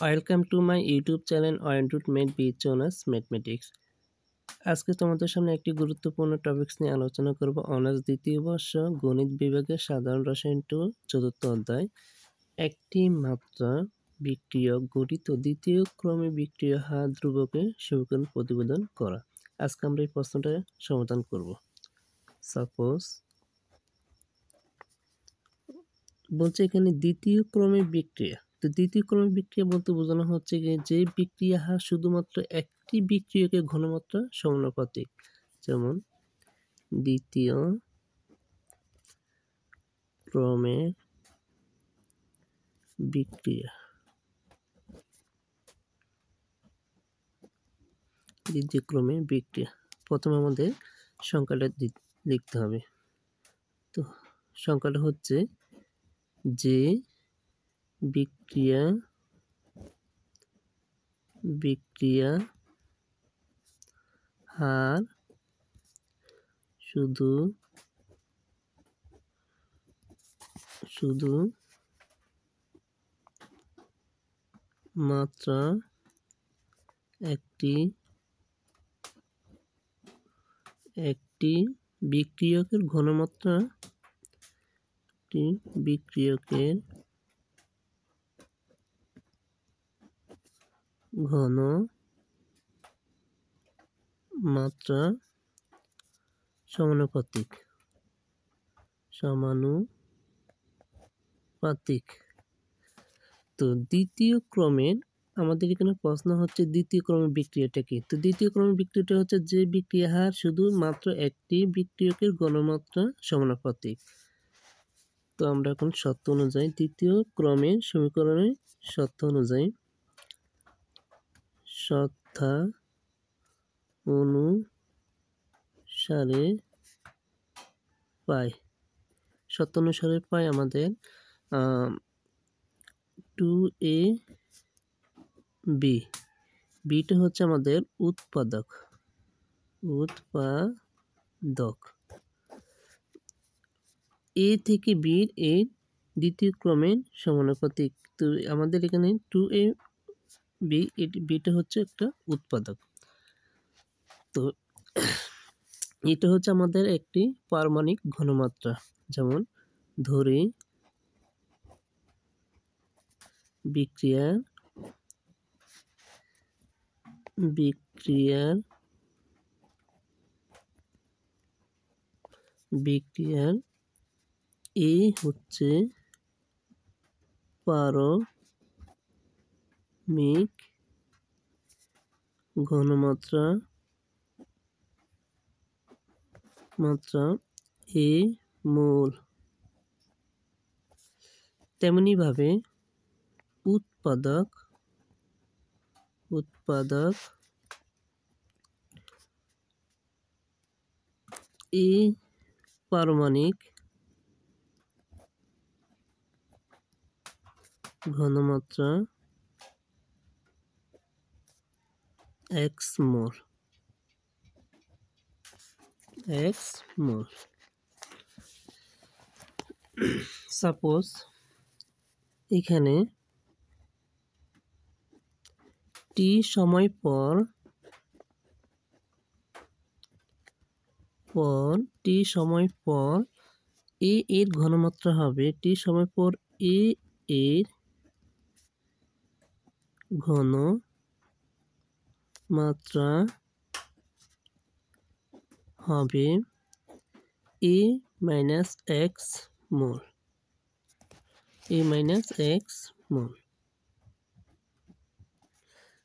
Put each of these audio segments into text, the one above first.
Welcome to my YouTube channel ওয়ান্টুড মেড বিচ অনার্স ম্যাথমেটিক্স। আজকে তোমাদের সামনে একটি গুরুত্বপূর্ণ টপিকস নিয়ে আলোচনা করব। অনার্স দ্বিতীয় বর্ষ গণিত বিভাগের সাধারণ রসায়ন 2 চতুর্থ অধ্যায়। একটি মাত্রা বিক্রিয়ক গঠিত দ্বিতীয় ক্রমে বিক্রিয় হার ধ্রুবকের সমীকরণ প্রতিবেদন করা। আজকে আমরা এই প্রশ্নটা সমাধান করব। সাপোজ বলছে এখানে দ্বিতীয় ক্রমে বিক্রিয়া। তো দ্বিতীয় ক্রমে বিক্রিয়া বলতে বোঝানো হচ্ছে যে বিক্রিয়া হার শুধুমাত্র একটি বিক্রিয়কের ঘনমাত্রা সমানুপাতিক। যেমন দ্বিতীয় ক্রমের বিক্রিয়া, দ্বিতীয় ক্রমের বিক্রিয়া। প্রথমে আমাদের সংখ্যাটা লিখতে হবে। তো সংখ্যাটা হচ্ছে যে বিক্রিয়া হার শুধু মাত্রা একটি বিক্রিয়কের ঘনমাত্রা সমানুপাতিক। তো দ্বিতীয় ক্রমের আমাদের এখানে প্রশ্ন হচ্ছে দ্বিতীয় ক্রমের বিক্রিয়াটা কি। তো দ্বিতীয় ক্রমের বিক্রিয়াটা হচ্ছে যে বিক্রিয়া হার শুধুমাত্র একটি বিক্রিয়কের ঘনমাত্রা সমানুপাতিক। তো আমরা এখন শর্ত অনুযায়ী দ্বিতীয় ক্রমের সমীকরণের শর্ত অনুযায়ী শর্ত অনুসারে পাই আমাদের 2ab। বিটা হচ্ছে আমাদের উৎপাদক। এ থেকে বির এর দ্বিতীয় ক্রমের সমানুপাতিক। তো আমাদের এখানে 2ab, বিটা হচ্ছে একটা উৎপাদক। তো এটা হচ্ছে আমাদের একটি পারমাণবিক ঘনমাত্রা। যেমন ধরি বিক্রিয়ার এ হচ্ছে পারমাণবিক ঘনমাত্রা এ মোল। তেমনি ভাবে উৎপাদক এ পারমাণবিক ঘনমাত্রা x মোল। সাপোজ এখানে টি সময় পর এ এর ঘনমাত্রা হবে টি সময় পর এ এর ঘনমাত্রা হবে a মাইনাস এক্স মোল।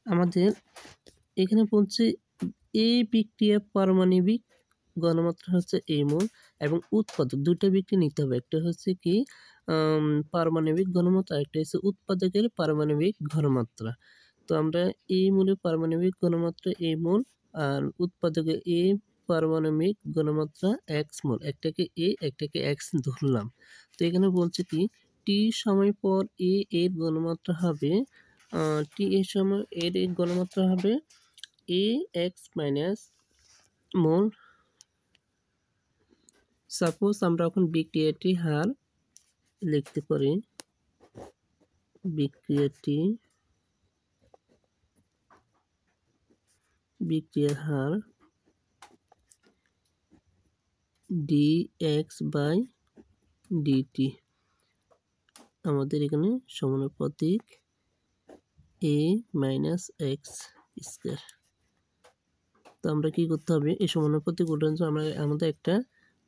আমাদের এখানে বলছে এ বিক্রিয়া পারমাণবিক ঘনমাত্রা হচ্ছে এ মোল এবং উৎপাদক দুইটা বিক্রিয়া নিতে হবে। একটা হচ্ছে কি পারমাণবিক ঘনমাত্রা, একটা হচ্ছে উৎপাদকের পারমাণবিক ঘনমাত্রা। তো আমরা এ মোলের পারমাণবিক ঘনমাত্রা এ মোল আর উৎপাদকের এ পারমাণবিক ঘনমাত্রা এক্স মোল। একটাকে এ একটাকে এক্স ধরলাম। তো এখানে বলছে কি টি সময় পর এ এর ঘনমাত্রা হবে টি এর সময় এর ঘনমাত্রা হবে এ এক্স মাইনাস মোল। সাপোজ আমরা এখন বিক্রিয়াটি হার লিখতে পারি। বিক্রিয়াটি বিক্রিয়ার হার dx/dt। আমাদের এখানে সমানুপাতিক a - x স্কয়ার। তো আমরা কি করতে হবে, এই সমানুপাতিক ওঠার জন্য আমাদের একটা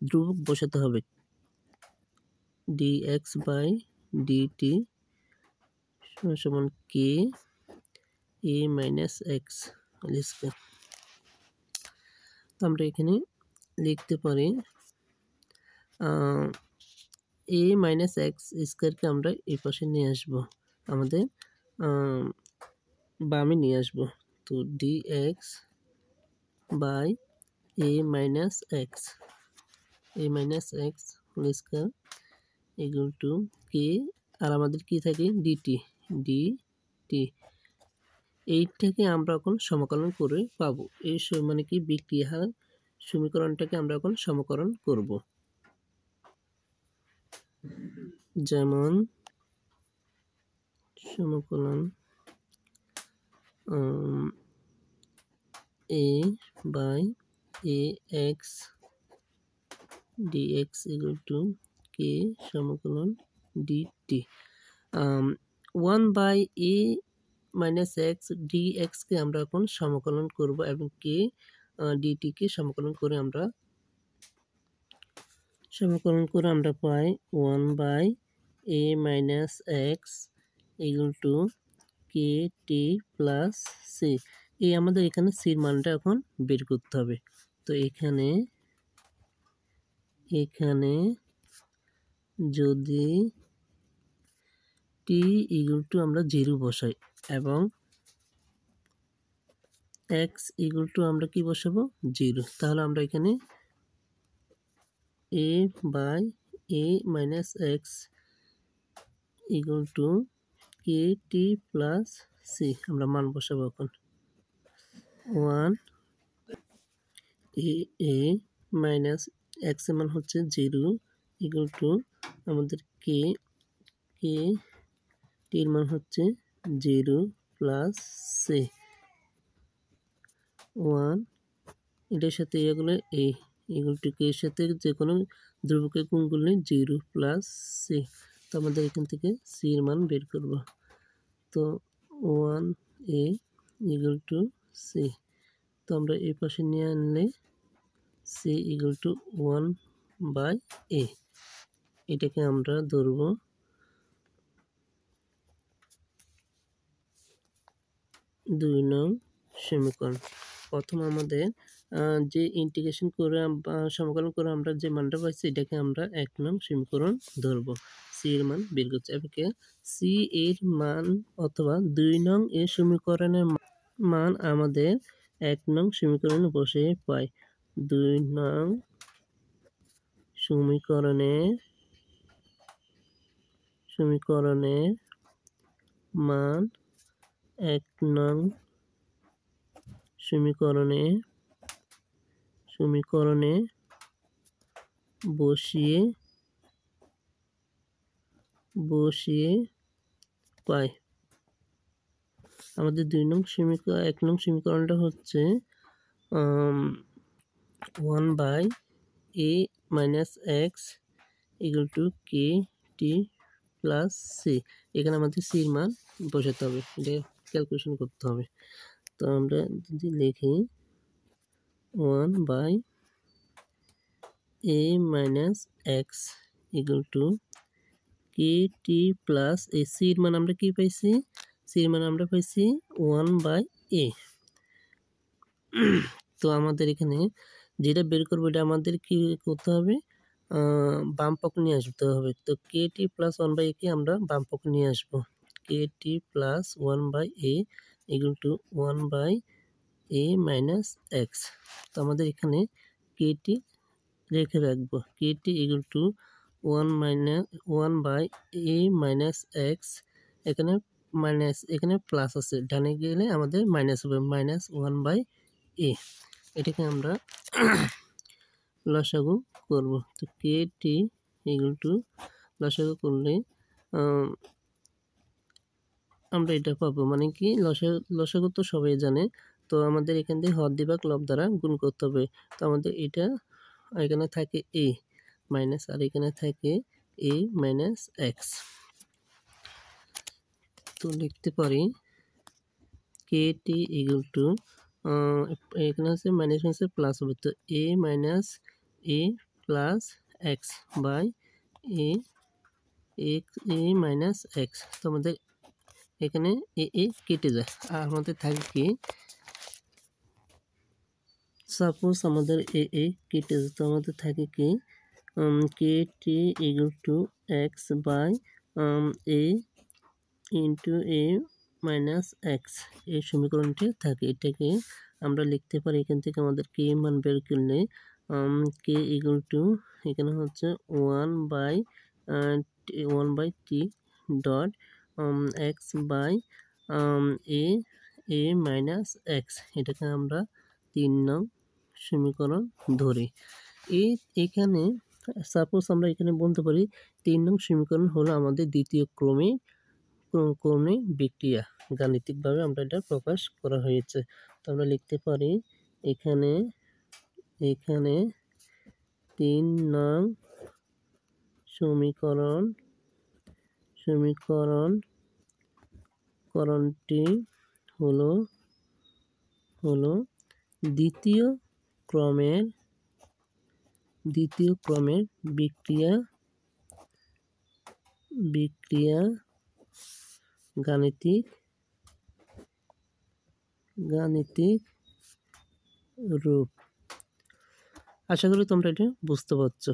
ধ্রুবক বসাতে হবে। dx/dt সমান k a - x স্কয়ার। তো আমরা এখানে লিখতে পারি a - x স্কয়ারকে আমরা এই পাশে নিয়ে আসব, আমাদের বামে নিয়ে আসব। তো dx by a - x whole square equal to k, আর আমাদের কি থাকে dt। এইটাকে আমরা এখন সমাকলন করে পাবো। এই মানে কি বিক্রিয়ার সমীকরণটাকে আমরা এখন সমাকলন করব। যেমন সমাকলন a/ax dx equal to k সমাকলন dt। 1/a - x dx কে আমরা এখন সমাকলন করব এবং k dt কে সমাকলন করে আমরা পাই 1/a - x equal to kt plus c। এই আমাদের এখানে c এর মানটা এখন বের করতে হবে। তো এখানে যদি t equal to আমরা 0 বসাই এবং x equal to আমরা কি বসাবো 0, তাহলে আমরা এখানে a/a - x equal to kt plus c আমরা মান বসাবো এখন 1/a - x এর মান হচ্ছে 0 equal to আমাদের k t এর মান হচ্ছে 0 প্লাস c 1, এটার সাথে এগুলো equal to k এর সাথে যে কোনো ধ্রুবকের গুণ করলে 0 প্লাস c। তো আমাদের এখান থেকে c এর মান বের করব। তো 1a equal to c। তো আমরা এই পাশে নিয়ে আনলে c equal to 1/a। এটাকে আমরা ধরব 2 নং সমীকরণ। প্রথম আমাদের যে ইন্টিগ্রেশন করে সমাকলন করে আমরা যে মানটা পাইছি এটাকে আমরা 1 নং সমীকরণ ধরব। c এর মান বের করতে হবে। c এর মান অথবা 2 নং এর সমীকরণের মান আমাদের 1 নং সমীকরণে বসে পাই। 2 নং সমীকরণের মান 1 নং সমীকরণে বসিয়ে পাই। আমাদের 1 নং সমীকরণটা হচ্ছে 1/a - x equal to kt plus c। এখানে আমাদের c এর মান বসাতে হবে, এটা ক্যালকুলেশন করতে হবে। তো আমরা যদি লিখি 1/a - x equal to kt plus a। c এর মান আমরা কি পাইছি, c এর মান আমরা পাইছি 1/a। তো আমাদের এখানে যেটা বের করবো এটা আমাদের কি করতে হবে, বাম পক্ষ নিয়ে আসতে হবে। তো kt প্লাস 1/a কে আমরা বাম পক্ষ নিয়ে আসবো। kt plus 1/a equal to 1/a - x। তো আমাদের এখানে kt রেখে রাখবো। kt equal to 1/a - x। এখানে এখানে প্লাস আছে, ডানে গেলে আমাদের মাইনাস হবে, -1/a। এটাকে আমরা লসাগু করব। তো kt equal to লসাগু করলে আমরা এটা পাবো, মানে কি লসাগু তো সবাই জানে তো আমাদের এখান থেকে হর দিভাগ লব দ্বারা গুণ করতে হবে। তো আমাদের এটা এখানে থাকে a মাইনাস আর এখানে থাকে a মাইনাস এক্স। তো লিখতে পারি kt ইকুয়াল টু এখানে আছে মাইনাস আছে প্লাস হবে, তো a minus a plus x by a a minus x. তো আমাদের এখানে এ কেটে যায় আর আমাদের থাকে কি, সাপোজ আমাদের এ কেটে যায়, তো আমাদের থাকে কি kt equal to x by a into a minus x. এই সমীকরণটি থাকে। এটাকে আমরা লিখতে পারি এখান থেকে আমাদের কে মান বের করলে কে ইকুয়াল টু এখানে হচ্ছে 1/টি dot X by A A minus X. এটাকে আমরা 3 নং সমীকরণ ধরি। এখানে সাপোজ আমরা এখানে বলতে পারি 3 নং সমীকরণ হলো আমাদের দ্বিতীয় ক্রমে বিক্রিয়া। গাণিতিকভাবে আমরা এটা প্রকাশ করা হয়েছে। তো আমরা লিখতে পারি এখানে 3 নং সমীকরণটি হলো দ্বিতীয় ক্রমের বিক্রিয়া গাণিতিক রূপ। আশা করি তোমরা এটা বুঝতে পারছো।